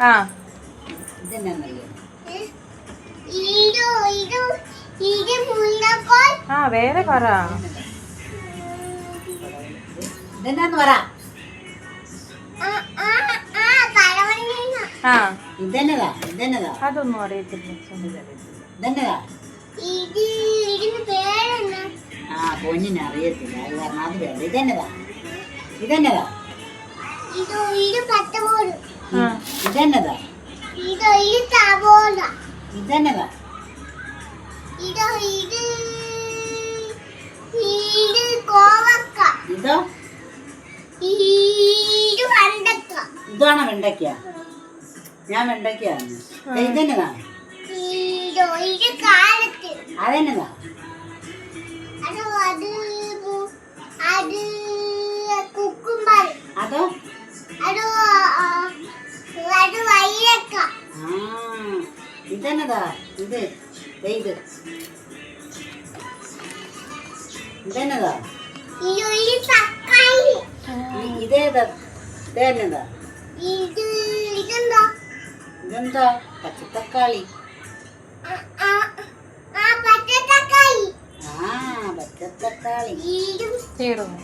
ആ ആ വേറെ പറ. ആ അതൊന്നും അറിയത്തില്ല. പൊന്നിനറിയത്തില്ല. അത് കാരണം അത് വേണ്ട. ഇതെന്നതാ? ഇതെന്നതാ? ഇതെന്നതാ? ഇതെന്നതാ? ഇതോ? ഇതാണോ വെണ്ടയ്ക്ക? ഞാൻ വെണ്ടയ്ക്കാണ്. ഇതെന്നതാ? അതെന്നതാ? അതോ? ഇതെന്നതാ? ഇത് ഇതെന്നതാ? ഇതേതാ? ഇതെന്നതാ? ഇതെന്താ? പച്ചത്തക്കാളി. പച്ചത്തക്കാളി. തീർന്നു.